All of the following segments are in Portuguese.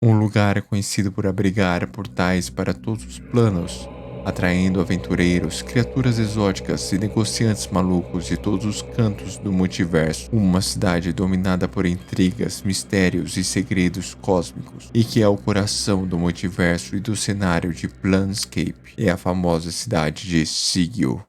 Um lugar conhecido por abrigar portais para todos os planos, atraindo aventureiros, criaturas exóticas e negociantes malucos de todos os cantos do multiverso. Uma cidade dominada por intrigas, mistérios e segredos cósmicos, e que é o coração do multiverso e do cenário de Planescape. É a famosa cidade de Sigil.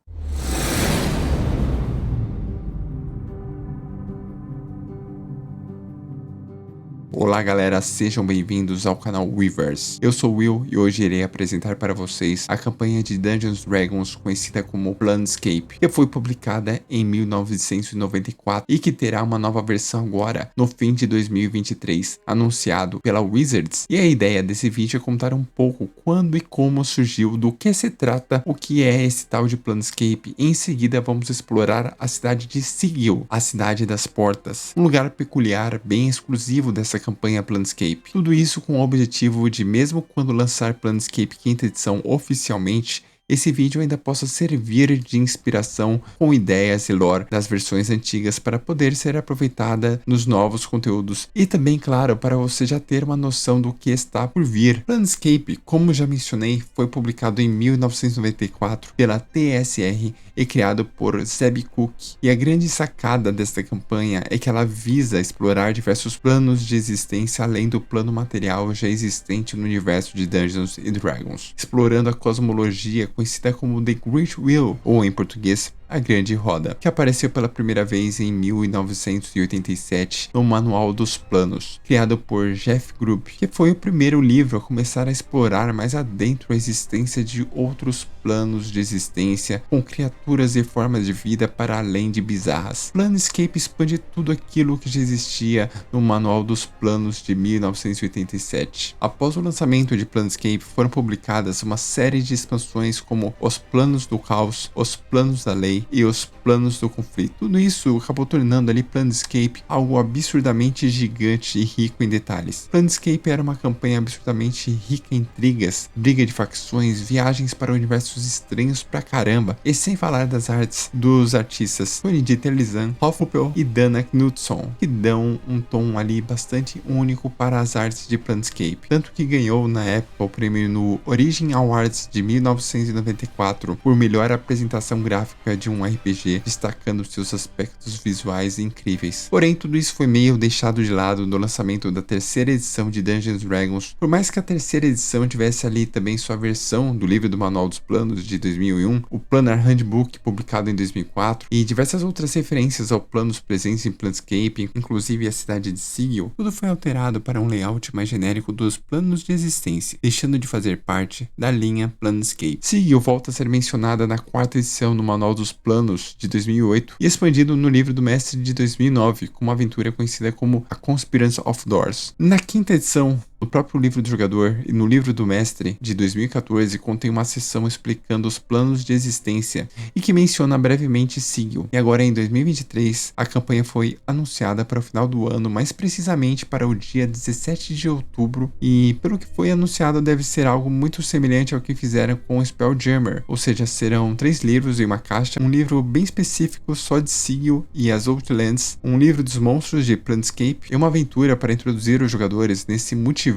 Olá galera, sejam bem-vindos ao canal Weavers. Eu sou Will e hoje irei apresentar para vocês a campanha de Dungeons & Dragons conhecida como Planescape, que foi publicada em 1994 e que terá uma nova versão agora no fim de 2023, anunciado pela Wizards. E a ideia desse vídeo é contar um pouco quando e como surgiu, do que se trata, o que é esse tal de Planescape. Em seguida vamos explorar a cidade de Sigil, a cidade das portas, um lugar peculiar, bem exclusivo dessa campanha Planescape. Tudo isso com o objetivo de, mesmo quando lançar Planescape 5ª edição oficialmente, esse vídeo ainda possa servir de inspiração com ideias e lore das versões antigas para poder ser aproveitada nos novos conteúdos e também, claro, para você já ter uma noção do que está por vir. Planescape, como já mencionei, foi publicado em 1994 pela TSR e criado por Zeb Cook. E a grande sacada desta campanha é que ela visa explorar diversos planos de existência além do plano material já existente no universo de Dungeons & Dragons, explorando a cosmologia conhecida como The Great Wheel, ou em português, a Grande Roda, que apareceu pela primeira vez em 1987 no Manual dos Planos, criado por Jeff Grubb, que foi o primeiro livro a começar a explorar mais adentro a existência de outros planos de existência, com criaturas e formas de vida para além de bizarras. Planescape expande tudo aquilo que já existia no Manual dos Planos de 1987. Após o lançamento de Planescape, foram publicadas uma série de expansões como Os Planos do Caos, Os Planos da Lei e Os Planos do Conflito. Tudo isso acabou tornando ali Planescape algo absurdamente gigante e rico em detalhes. Planescape era uma campanha absurdamente rica em intrigas, briga de facções, viagens para universos estranhos pra caramba, e sem falar das artes dos artistas Tony D. Terlizan, Hoffupel e Dana Knudson, que dão um tom ali bastante único para as artes de Planescape, tanto que ganhou na época o prêmio no Origin Awards de 1994 por melhor apresentação gráfica de um RPG, destacando seus aspectos visuais incríveis. Porém, tudo isso foi meio deixado de lado no lançamento da 3ª edição de Dungeons & Dragons. Por mais que a 3ª edição tivesse ali também sua versão do livro do Manual dos Planos de 2001, o Planar Handbook publicado em 2004 e diversas outras referências ao planos presentes em Planescape, inclusive a cidade de Sigil, tudo foi alterado para um layout mais genérico dos planos de existência, deixando de fazer parte da linha Planescape. Sigil volta a ser mencionada na 4ª edição no Manual dos Planos de 2008 e expandido no livro do mestre de 2009 com uma aventura conhecida como A Conspiracy of Doors. Na 5ª edição, no próprio livro do jogador e no livro do mestre de 2014 contém uma seção explicando os planos de existência e que menciona brevemente Sigil. E agora em 2023 a campanha foi anunciada para o final do ano, mais precisamente para o dia 17 de outubro, e pelo que foi anunciado deve ser algo muito semelhante ao que fizeram com o Spelljammer, ou seja, serão 3 livros em uma caixa, um livro bem específico só de Sigil e as Outlands, um livro dos monstros de Planescape e uma aventura para introduzir os jogadores nesse multiverso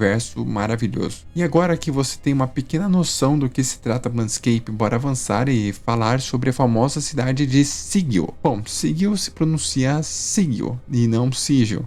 maravilhoso. E agora que você tem uma pequena noção do que se trata Planescape, bora avançar e falar sobre a famosa cidade de Sigil. Bom, Sigil se pronuncia Sigil e não Sigil.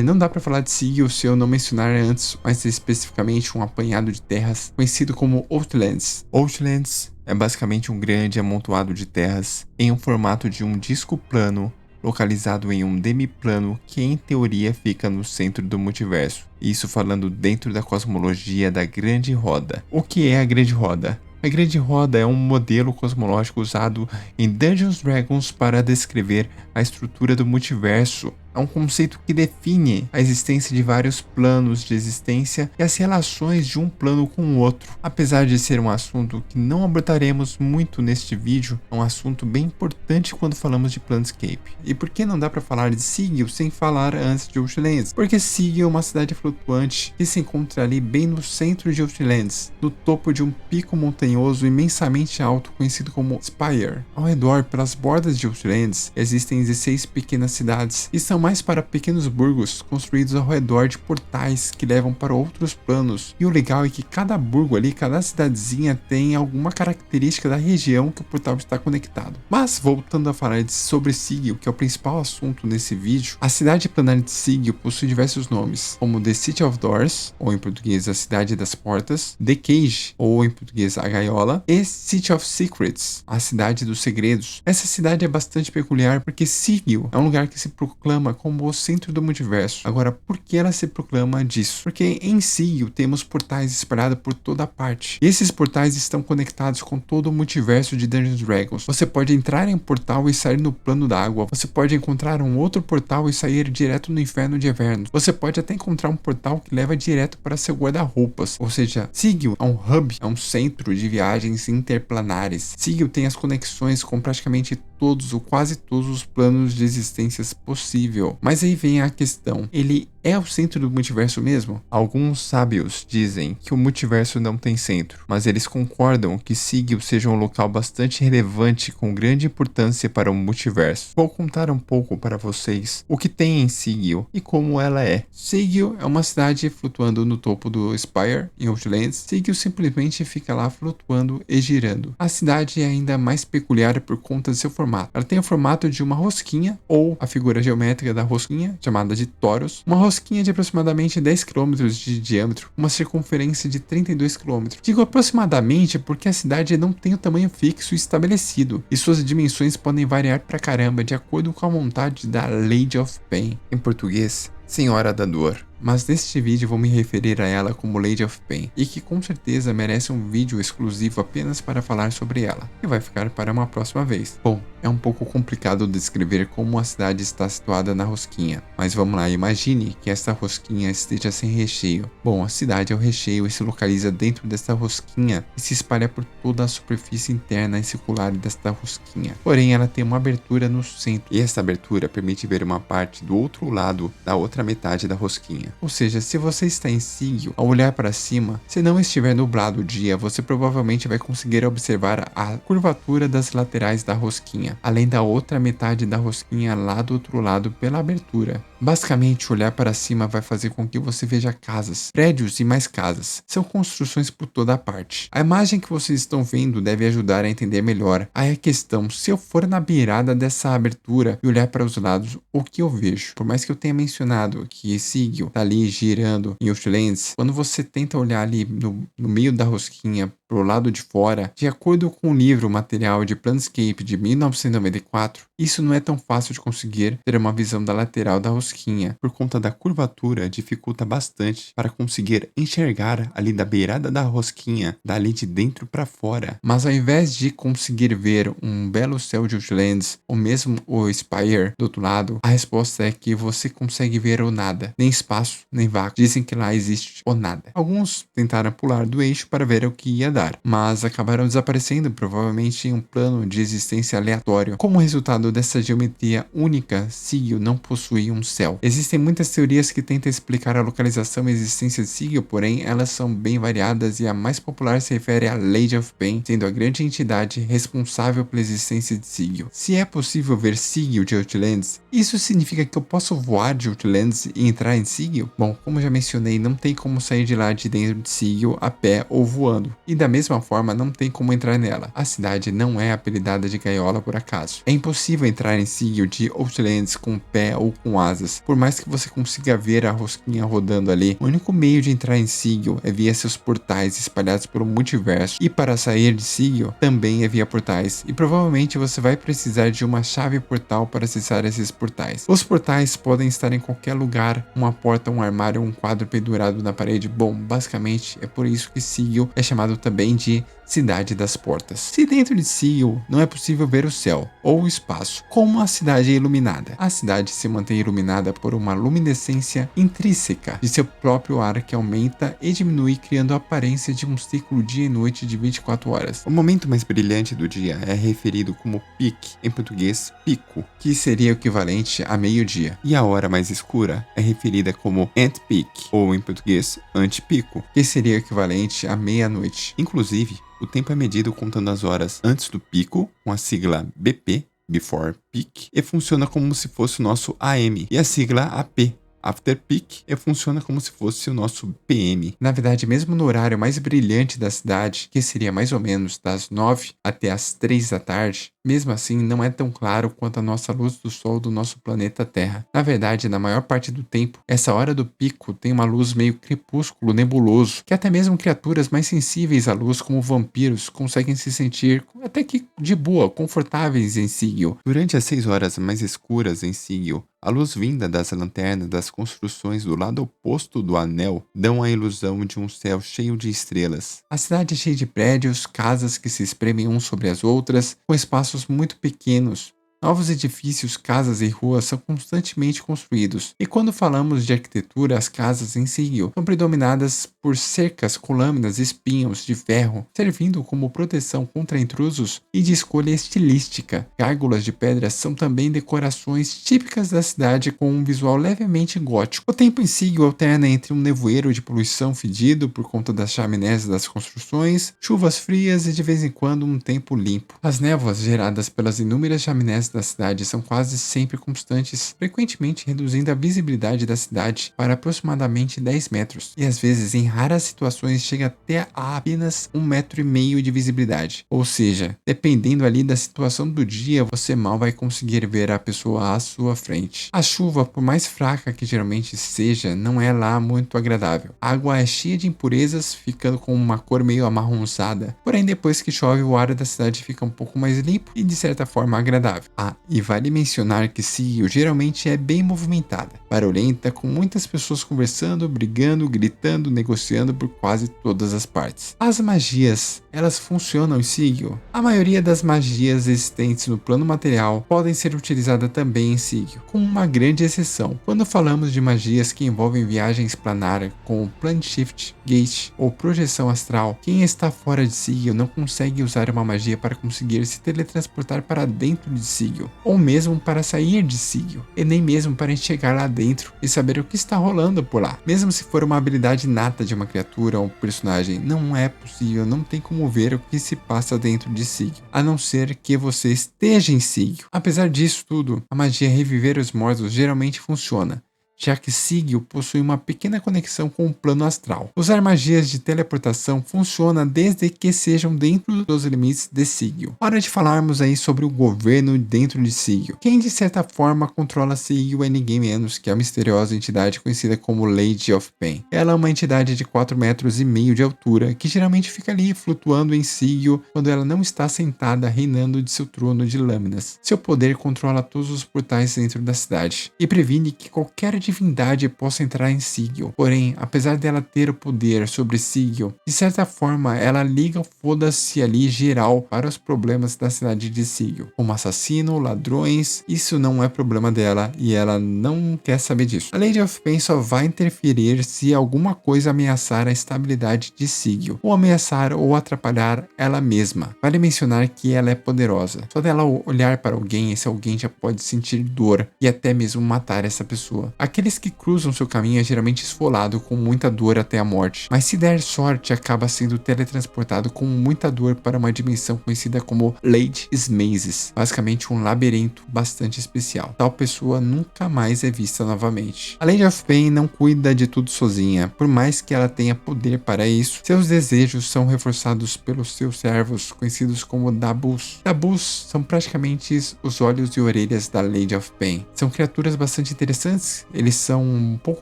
Não dá para falar de Sigil se eu não mencionar antes, mais especificamente, um apanhado de terras conhecido como Outlands. Outlands é basicamente um grande amontoado de terras em um formato de um disco plano, localizado em um demiplano que em teoria fica no centro do multiverso. Isso falando dentro da cosmologia da Grande Roda. O que é a Grande Roda? A Grande Roda é um modelo cosmológico usado em Dungeons & Dragons para descrever a estrutura do multiverso. É um conceito que define a existência de vários planos de existência e as relações de um plano com o outro. Apesar de ser um assunto que não abordaremos muito neste vídeo, é um assunto bem importante quando falamos de Planescape. E por que não dá para falar de Sigil sem falar antes de Outlands? Porque Sigil é uma cidade flutuante que se encontra ali bem no centro de Outlands, no topo de um pico montanhoso imensamente alto conhecido como Spire. Ao redor, pelas bordas de Outlands, existem 16 pequenas cidades que são mais para pequenos burgos construídos ao redor de portais que levam para outros planos. E o legal é que cada burgo ali, cada cidadezinha tem alguma característica da região que o portal está conectado. Mas voltando a falar sobre Sigil, que é o principal assunto nesse vídeo, a cidade planar de Sigil possui diversos nomes, como The City of Doors, ou em português a Cidade das Portas, The Cage, ou em português a Gaiola, e City of Secrets, a Cidade dos Segredos. Essa cidade é bastante peculiar porque Sigil é um lugar que se proclama como o centro do multiverso. Agora, por que ela se proclama disso? Porque em Sigil temos portais espalhados por toda parte. E esses portais estão conectados com todo o multiverso de Dungeons & Dragons. Você pode entrar em um portal e sair no plano da água. Você pode encontrar um outro portal e sair direto no inferno de Avernus. Você pode até encontrar um portal que leva direto para seu guarda-roupas. Ou seja, Sigil é um hub, é um centro de viagens interplanares. Sigil tem as conexões com praticamente todos ou quase todos os planos de existências possível. Mas aí vem a questão, ele é o centro do multiverso mesmo? Alguns sábios dizem que o multiverso não tem centro, mas eles concordam que Sigil seja um local bastante relevante com grande importância para o multiverso. Vou contar um pouco para vocês o que tem em Sigil e como ela é. Sigil é uma cidade flutuando no topo do Spire, em Outlands. Sigil simplesmente fica lá flutuando e girando. A cidade é ainda mais peculiar por conta de seu formato. Ela tem o formato de uma rosquinha, ou a figura geométrica da rosquinha, chamada de Toros. Uma rosquinha de aproximadamente 10 km de diâmetro, uma circunferência de 32 km. Digo aproximadamente porque a cidade não tem o tamanho fixo estabelecido, e suas dimensões podem variar pra caramba de acordo com a vontade da Lady of Pain. Em português, Senhora da Dor. Mas neste vídeo vou me referir a ela como Lady of Pain, e que com certeza merece um vídeo exclusivo apenas para falar sobre ela, que vai ficar para uma próxima vez. Bom, é um pouco complicado descrever como a cidade está situada na rosquinha, mas vamos lá, imagine que esta rosquinha esteja sem recheio. Bom, a cidade é o recheio e se localiza dentro desta rosquinha e se espalha por toda a superfície interna e circular desta rosquinha. Porém, ela tem uma abertura no centro, e esta abertura permite ver uma parte do outro lado da outra metade da rosquinha. Ou seja, se você está em Sigil, ao olhar para cima, se não estiver nublado o dia, você provavelmente vai conseguir observar a curvatura das laterais da rosquinha, além da outra metade da rosquinha lá do outro lado pela abertura. Basicamente, olhar para cima vai fazer com que você veja casas, prédios e mais casas. São construções por toda a parte. A imagem que vocês estão vendo deve ajudar a entender melhor. Aí a questão, se eu for na beirada dessa abertura e olhar para os lados, o que eu vejo? Por mais que eu tenha mencionado que Sigil tá ali girando em Outlands, quando você tenta olhar ali no meio da rosquinha pro lado de fora, de acordo com o livro material de Planescape de 1994, isso não é tão fácil de conseguir ter uma visão da lateral da rosquinha. Por conta da curvatura, dificulta bastante para conseguir enxergar ali da beirada da rosquinha, dali de dentro para fora. Mas ao invés de conseguir ver um belo céu de Outlands, ou mesmo o Spire do outro lado, a resposta é que você consegue ver o nada, nem espaço, nem vácuo. Dizem que lá existe o nada. Alguns tentaram pular do eixo para ver o que ia dar, mas acabaram desaparecendo, provavelmente em um plano de existência aleatório. Como resultado dessa geometria única, Sigil não possui um céu. Existem muitas teorias que tentam explicar a localização e existência de Sigil, porém elas são bem variadas e a mais popular se refere à Lady of Pain, sendo a grande entidade responsável pela existência de Sigil. Se é possível ver Sigil de Outlands, isso significa que eu posso voar de Outlands e entrar em Sigil? Bom, como já mencionei, não tem como sair de lá de dentro de Sigil a pé ou voando, e da mesma forma não tem como entrar nela. A cidade não é apelidada de Gaiola por acaso. É impossível entrar em Sigil de Outlands com pé ou com asas, por mais que você consiga ver a rosquinha rodando ali. O único meio de entrar em Sigil é via seus portais espalhados pelo multiverso, e para sair de Sigil também é via portais, e provavelmente você vai precisar de uma chave portal para acessar esses portais. Os portais podem estar em qualquer lugar, uma porta, um armário, um quadro pendurado na parede. Bom, basicamente é por isso que Sigil é chamado também de Cidade das Portas. Se dentro de Sigil não é possível ver o céu ou o espaço, como a cidade é iluminada? A cidade se mantém iluminada por uma luminescência intrínseca de seu próprio ar que aumenta e diminui, criando a aparência de um ciclo dia e noite de 24 horas. O momento mais brilhante do dia é referido como peak, em português pico, que seria o equivalente a meio-dia, e a hora mais escura é referida como ant-peak, ou em português antipico, que seria o equivalente a meia-noite. Inclusive, o tempo é medido contando as horas antes do pico, com a sigla BP, Before Peak, e funciona como se fosse o nosso AM, e a sigla AP, After Peak, funciona como se fosse o nosso PM. Na verdade, mesmo no horário mais brilhante da cidade, que seria mais ou menos das 9 até as 3 da tarde, mesmo assim não é tão claro quanto a nossa luz do sol do nosso planeta Terra. Na verdade, na maior parte do tempo, essa hora do pico tem uma luz meio crepúsculo nebuloso, que até mesmo criaturas mais sensíveis à luz, como vampiros, conseguem se sentir até que de boa, confortáveis em Sigil. Durante as 6 horas mais escuras em Sigil, a luz vinda das lanternas das construções do lado oposto do anel dão a ilusão de um céu cheio de estrelas. A cidade é cheia de prédios, casas que se espremem uns sobre as outras, com espaços muito pequenos. Novos edifícios, casas e ruas são constantemente construídos, e quando falamos de arquitetura, as casas em Sigil são predominadas por cercas com lâminas e espinhos de ferro, servindo como proteção contra intrusos e de escolha estilística. Gárgulas de pedra são também decorações típicas da cidade com um visual levemente gótico. O tempo em Sigil alterna entre um nevoeiro de poluição fedido por conta das chaminés das construções, chuvas frias e de vez em quando um tempo limpo. As névoas geradas pelas inúmeras chaminés da cidade são quase sempre constantes, frequentemente reduzindo a visibilidade da cidade para aproximadamente 10 metros, e às vezes em raras situações chega até a apenas 1,5 metro de visibilidade. Ou seja, dependendo ali da situação do dia, você mal vai conseguir ver a pessoa à sua frente. A chuva, por mais fraca que geralmente seja, não é lá muito agradável. A água é cheia de impurezas, ficando com uma cor meio amarronzada, porém depois que chove o ar da cidade fica um pouco mais limpo e de certa forma agradável. E vale mencionar que Sigil geralmente é bem movimentada, barulhenta, com muitas pessoas conversando, brigando, gritando, negociando por quase todas as partes. As magias, elas funcionam em Sigil. A maioria das magias existentes no plano material podem ser utilizadas também em Sigil, com uma grande exceção. Quando falamos de magias que envolvem viagens planar, como Plane Shift, Gate ou projeção astral, quem está fora de Sigil não consegue usar uma magia para conseguir se teletransportar para dentro de Sigil, ou mesmo para sair de Sigil, e nem mesmo para chegar lá dentro e saber o que está rolando por lá. Mesmo se for uma habilidade inata de uma criatura ou personagem, não é possível, não tem como ver o que se passa dentro de Sigil, a não ser que você esteja em Sigil. Apesar disso tudo, a magia Reviver os Mortos geralmente funciona, já que Sigil possui uma pequena conexão com o plano astral. Usar magias de teleportação funciona desde que sejam dentro dos limites de Sigil. Hora de falarmos aí sobre o governo dentro de Sigil. Quem de certa forma controla Sigil é ninguém menos que a misteriosa entidade conhecida como Lady of Pain. Ela é uma entidade de 4,5 metros de altura, que geralmente fica ali flutuando em Sigil quando ela não está sentada reinando de seu trono de lâminas. Seu poder controla todos os portais dentro da cidade, e previne que qualquer divindade possa entrar em Sigil. Porém, apesar dela ter o poder sobre Sigil, de certa forma ela liga o foda-se ali geral para os problemas da cidade de Sigil, como assassino, ladrões. Isso não é problema dela e ela não quer saber disso. A Lady of Pain só vai interferir se alguma coisa ameaçar a estabilidade de Sigil, ou ameaçar ou atrapalhar ela mesma. Vale mencionar que ela é poderosa. Só dela olhar para alguém, esse alguém já pode sentir dor e até mesmo matar essa pessoa. Aqueles que cruzam seu caminho é geralmente esfolado com muita dor até a morte, mas se der sorte acaba sendo teletransportado com muita dor para uma dimensão conhecida como Lady Mazes, basicamente um labirinto bastante especial. Tal pessoa nunca mais é vista novamente. A Lady of Pain não cuida de tudo sozinha, por mais que ela tenha poder para isso, seus desejos são reforçados pelos seus servos, conhecidos como Dabus. Dabus são praticamente os olhos e orelhas da Lady of Pain. São criaturas bastante interessantes. Eles são um pouco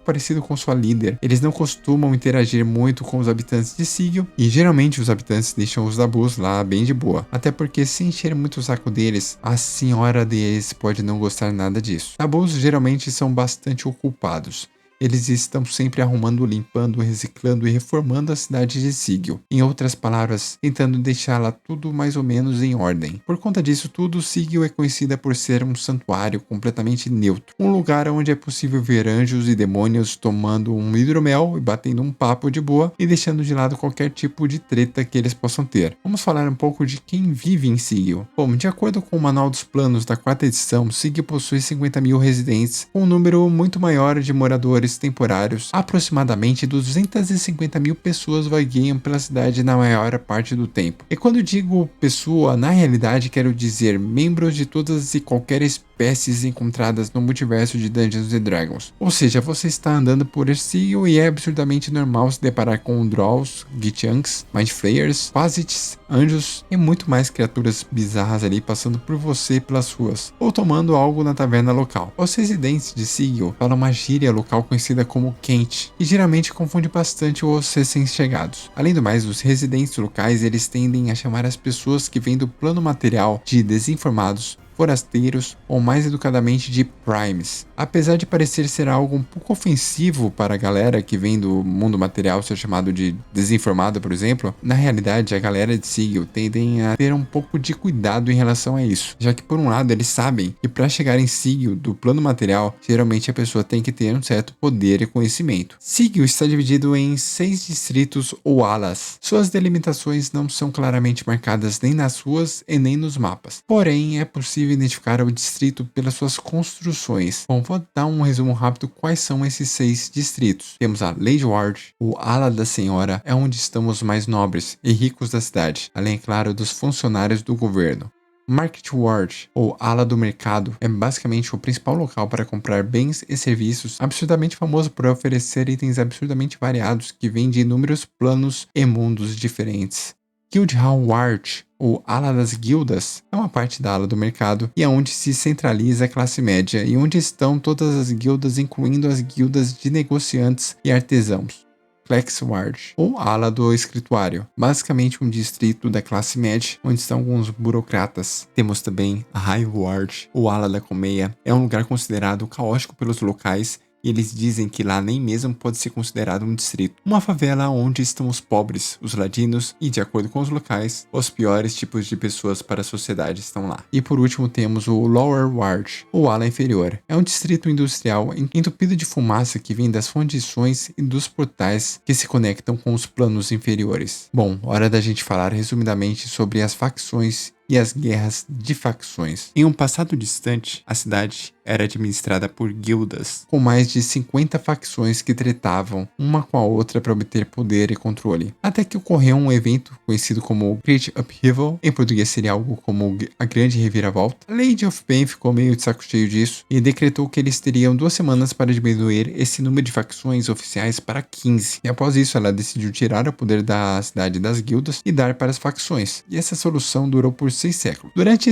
parecidos com sua líder. Eles não costumam interagir muito com os habitantes de Sigil, e geralmente os habitantes deixam os Dabus lá bem de boa. Até porque se encher muito o saco deles, a senhora deles pode não gostar nada disso. Dabus geralmente são bastante ocupados. Eles estão sempre arrumando, limpando, reciclando e reformando a cidade de Sigil. Em outras palavras, tentando deixá-la tudo mais ou menos em ordem. Por conta disso tudo, Sigil é conhecida por ser um santuário completamente neutro. Um lugar onde é possível ver anjos e demônios tomando um hidromel e batendo um papo de boa e deixando de lado qualquer tipo de treta que eles possam ter. Vamos falar um pouco de quem vive em Sigil. Bom, de acordo com o Manual dos Planos da 4ª edição, Sigil possui 50 mil residentes, com um número muito maior de moradores moradores temporários, aproximadamente 250 mil pessoas vagueiam pela cidade na maior parte do tempo. E quando digo pessoa, na realidade quero dizer membros de todas e qualquer espécies encontradas no multiverso de Dungeons & Dragons. Ou seja, você está andando por Sigil e é absurdamente normal se deparar com Drolls, Githyanks, Mind Flayers, Phasits, anjos e muito mais criaturas bizarras ali passando por você e pelas ruas, ou tomando algo na taverna local. Os residentes de Sigil falam uma gíria local conhecida como Quente, e geralmente confunde bastante os recém-chegados. Além do mais, os residentes locais eles tendem a chamar as pessoas que vêm do plano material de desinformados, forasteiros ou mais educadamente de primes. Apesar de parecer ser algo um pouco ofensivo para a galera que vem do mundo material ser chamado de desinformado, por exemplo, na realidade a galera de Sigil tendem a ter um pouco de cuidado em relação a isso, já que por um lado eles sabem que para chegar em Sigil do plano material, geralmente a pessoa tem que ter um certo poder e conhecimento. Sigil está dividido em 6 distritos ou alas. Suas delimitações não são claramente marcadas nem nas ruas e nem nos mapas, porém é possível identificar o distrito pelas suas construções. Bom, vou dar um resumo rápido quais são esses 6 distritos. Temos a Lady Ward, o Ala da Senhora, é onde estão os mais nobres e ricos da cidade, além, é claro, dos funcionários do governo. Market Ward, ou Ala do Mercado, é basicamente o principal local para comprar bens e serviços, absurdamente famoso por oferecer itens absurdamente variados que vêm de inúmeros planos e mundos diferentes. Guildhall Ward, ou Ala das Guildas, é uma parte da ala do mercado e é onde se centraliza a classe média e onde estão todas as guildas, incluindo as guildas de negociantes e artesãos. Flex Ward, ou ala do escrituário, basicamente um distrito da classe média, onde estão alguns burocratas. Temos também a Hive Ward, ou ala da colmeia, é um lugar considerado caótico pelos locais, e eles dizem que lá nem mesmo pode ser considerado um distrito. Uma favela onde estão os pobres, os ladinos e, de acordo com os locais, os piores tipos de pessoas para a sociedade estão lá. E por último temos o Lower Ward, ou ala inferior. É um distrito industrial entupido de fumaça que vem das fundições e dos portais que se conectam com os planos inferiores. Bom, hora da gente falar resumidamente sobre as facções e as guerras de facções. Em um passado distante, a cidade era administrada por guildas, com mais de 50 facções que tretavam uma com a outra para obter poder e controle. Até que ocorreu um evento conhecido como Great Upheaval, em português seria algo como a Grande Reviravolta. A Lady of Pain ficou meio de saco cheio disso e decretou que eles teriam 2 semanas para diminuir esse número de facções oficiais para 15. E após isso, ela decidiu tirar o poder da cidade das guildas e dar para as facções. E essa solução durou por 6 séculos. Durante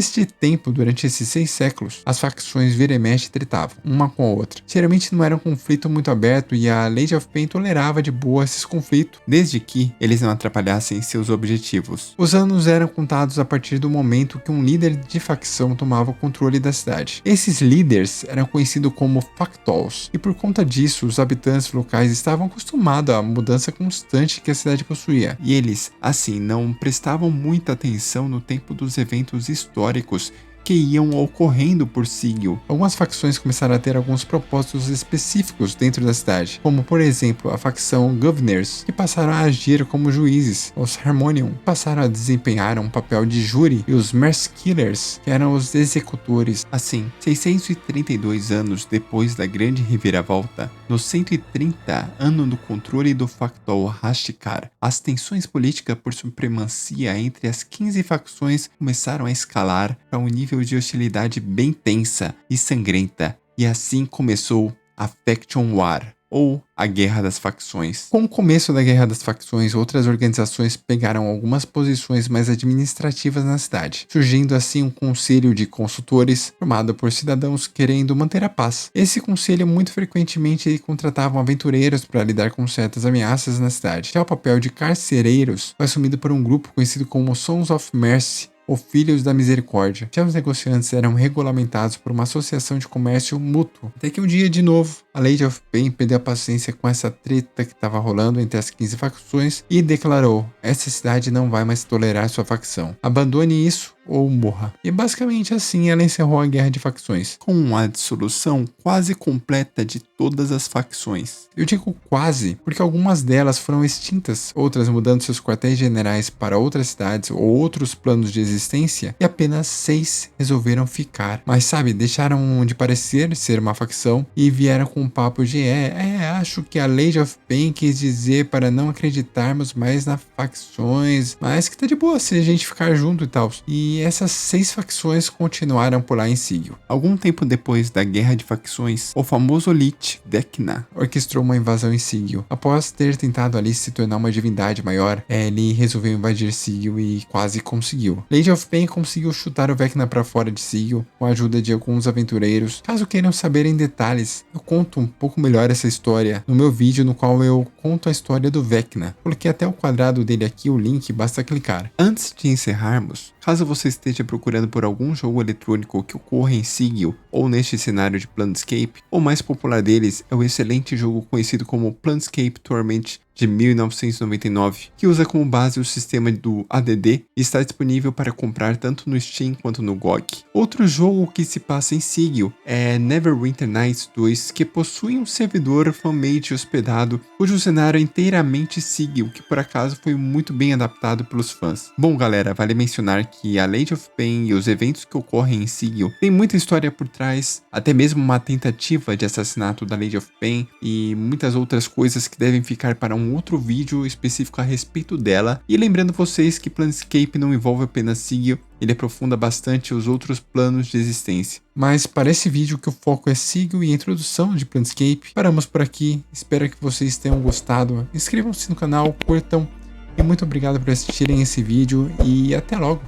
esses 6 séculos, as facções vira e mexe tretavam, uma com a outra. Geralmente não era um conflito muito aberto e a Lady of Pain tolerava de boa esses conflitos, desde que eles não atrapalhassem seus objetivos. Os anos eram contados a partir do momento que um líder de facção tomava o controle da cidade. Esses líderes eram conhecidos como factols, e por conta disso, os habitantes locais estavam acostumados à mudança constante que a cidade possuía, e eles, assim, não prestavam muita atenção no tempo dos eventos históricos que iam ocorrendo por Sigil. Algumas facções começaram a ter alguns propósitos específicos dentro da cidade, como por exemplo a facção Governors, que passaram a agir como juízes, os Harmonium passaram a desempenhar um papel de júri, e os Merskillers, que eram os executores. Assim, 632 anos depois da Grande Reviravolta, no 130 ano do controle do factol Hashtikar, as tensões políticas por supremacia entre as 15 facções começaram a escalar para um nível de hostilidade bem tensa e sangrenta, e assim começou a Faction War, ou a Guerra das Facções. Com o começo da Guerra das Facções, outras organizações pegaram algumas posições mais administrativas na cidade, surgindo assim um conselho de consultores formado por cidadãos querendo manter a paz. Esse conselho muito frequentemente contratava aventureiros para lidar com certas ameaças na cidade. Já o papel de carcereiros foi assumido por um grupo conhecido como Sons of Mercy, ou Filhos da Misericórdia. Já os negociantes eram regulamentados por uma associação de comércio mútuo. Até que um dia, de novo, a Lady of Pain perdeu a paciência com essa treta que estava rolando entre as 15 facções e declarou: essa cidade não vai mais tolerar sua facção. Abandone isso ou morra. E basicamente assim ela encerrou a Guerra de Facções, com a dissolução quase completa de todas as facções. Eu digo quase, porque algumas delas foram extintas, outras mudando seus quartéis generais para outras cidades ou outros planos de existência, e apenas 6 resolveram ficar. Mas sabe, deixaram de parecer ser uma facção e vieram com um papo de acho que a Lady of Pain quis dizer para não acreditarmos mais nas facções, mas que tá de boa se a gente ficar junto e tal. E essas 6 facções continuaram por lá em Sigil. Algum tempo depois da Guerra de Facções, o famoso Lich Vecna orquestrou uma invasão em Sigil. Após ter tentado ali se tornar uma divindade maior, ele resolveu invadir Sigil e quase conseguiu. Lady of Pain conseguiu chutar o Vecna para fora de Sigil com a ajuda de alguns aventureiros. Caso queiram saber em detalhes, eu conto um pouco melhor essa história no meu vídeo no qual eu conto a história do Vecna. Coloquei até o quadrado dele aqui, o link, basta clicar. Antes de encerrarmos, caso você esteja procurando por algum jogo eletrônico que ocorra em Sigil ou neste cenário de Planescape, o mais popular deles é o excelente jogo conhecido como Planescape Torment de 1999, que usa como base o sistema do ADD e está disponível para comprar tanto no Steam quanto no GOG. Outro jogo que se passa em Sigil é Neverwinter Nights 2, que possui um servidor fanmade hospedado, cujo cenário é inteiramente Sigil, que por acaso foi muito bem adaptado pelos fãs. Bom galera, vale mencionar que a Lady of Pain e os eventos que ocorrem em Sigil tem muita história por trás, até mesmo uma tentativa de assassinato da Lady of Pain e muitas outras coisas que devem ficar para um outro vídeo específico a respeito dela. E lembrando vocês que Planescape não envolve apenas Sigil, ele aprofunda bastante os outros planos de existência. Mas para esse vídeo que o foco é Sigil e a introdução de Planescape, paramos por aqui. Espero que vocês tenham gostado. Inscrevam-se no canal, curtam e muito obrigado por assistirem esse vídeo e até logo!